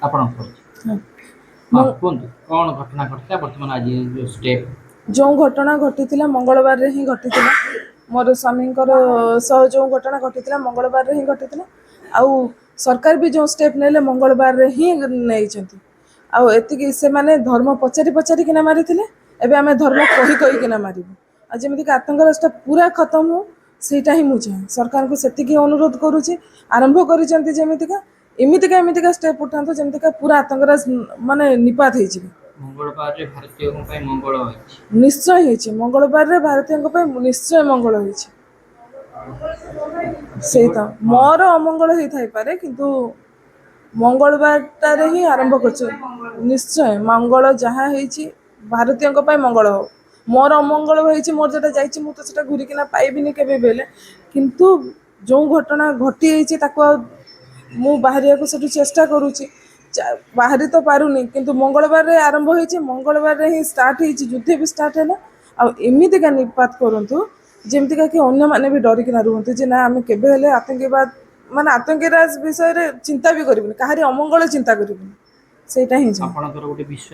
ଆପଣ ହଁ। ହଁ ମୁଁ କୁହନ୍ତୁ କ'ଣ ଘଟଣା ଘଟିଲା ବର୍ତ୍ତମାନ ଆଜି ଯେଉଁ ଷ୍ଟେପ୍। ଯେଉଁ ଘଟଣା ଘଟିଥିଲା ମଙ୍ଗଳବାରରେ ହିଁ ଘଟିଥିଲା। ମୋର ସ୍ୱାମୀଙ୍କର ସହ ଯେଉଁ ଘଟଣା ଘଟିଥିଲା ମଙ୍ଗଳବାରରେ ହିଁ ଘଟିଥିଲା। ଆଉ ସରକାର ବି ଯେଉଁ ଷ୍ଟେପ୍ ନେଲେ ମଙ୍ଗଳବାରରେ ହିଁ ନେଇଛନ୍ତି। ଆଉ ଏତିକି ସେମାନେ ଧର୍ମ ପଚାରି ପଚାରିକିନା ମାରିଥିଲେ। ଏବେ ଆମେ ଧର୍ମ କହି କହିକିନା ମାରିବୁ। ଆଉ ଯେମିତିକି ଆତଙ୍କରାଜଟା ପୁରା ଖତମ ହଉ ସେଇଟା ହିଁ ମୁଁ ଚାହେଁ। ସରକାରଙ୍କୁ ସେତିକି ଅନୁରୋଧ କରୁଛି। ଆରମ୍ଭ କରିଛନ୍ତି ଏମିତିକା ଷ୍ଟେପ୍ ଉଠାନ୍ତୁ ଯେମିତିକା ପୁରା ଆତଙ୍କରାଜ ମାନେ ନିପାତ ହେଇଯିବ। ମଙ୍ଗଳବାରରେ ଭାରତୀୟଙ୍କ ପାଇଁ ମଙ୍ଗଳ ହୋଇଛି। ନିଶ୍ଚୟ ହେଇଛି ମଙ୍ଗଳବାରରେ ଭାରତୀୟଙ୍କ ପାଇଁ ନିଶ୍ଚୟ ମଙ୍ଗଳ ହେଇଛି। ସେଇ ତ ହଁ ମୋର ଅମଙ୍ଗଳ ହେଇଥାଇପାରେ କିନ୍ତୁ ମଙ୍ଗଳବାରଟାରେ ହିଁ ଆରମ୍ଭ କରୁଛୁ। ନିଶ୍ଚୟ ମଙ୍ଗଳ ଯାହା ହେଇଛି ଭାରତୀୟଙ୍କ ପାଇଁ ମଙ୍ଗଳ ହଉ। ମୋର ଅମଙ୍ଗଳ ହେଇଛି ମୋର ଯେଟା ଯାଇଛି ମୁଁ ତ ସେଟା ଘୁରିକିନା ପାଇବିନି କେବେ ବି ହେଲେ। କିନ୍ତୁ ଯେଉଁ ଘଟଣା ଘଟି ଯାଇଛି ତାକୁ ଆଉ ମୁଁ ବାହାରିବାକୁ ସେଠୁ ଚେଷ୍ଟା କରୁଛି। ବାହାରି ତ ପାରୁନି କିନ୍ତୁ ମଙ୍ଗଳବାରରେ ଆରମ୍ଭ ହେଇଛି ମଙ୍ଗଳବାରରେ ହିଁ ଷ୍ଟାର୍ଟ ହେଇଛି ଯୁଦ୍ଧ ବି ଷ୍ଟାର୍ଟ ହେଲା। ଆଉ ଏମିତିକା ନିପାତ କରନ୍ତୁ ଯେମିତିକା କି ଅନ୍ୟମାନେ ବି ଡରିକିନା ରୁହନ୍ତି ଯେ ନା ଆମେ କେବେ ହେଲେ ଆତଙ୍କବାଦ ମାନେ ଆତଙ୍କରାଜ ବିଷୟରେ ଚିନ୍ତା ବି କରିବୁନି କାହାରି ଅମଙ୍ଗଳ ଚିନ୍ତା କରିବୁନି ସେଇଟା ହିଁ ଚାହେଁ। ଆପଣଙ୍କର ଗୋଟେ ବିଶ୍ୱାସ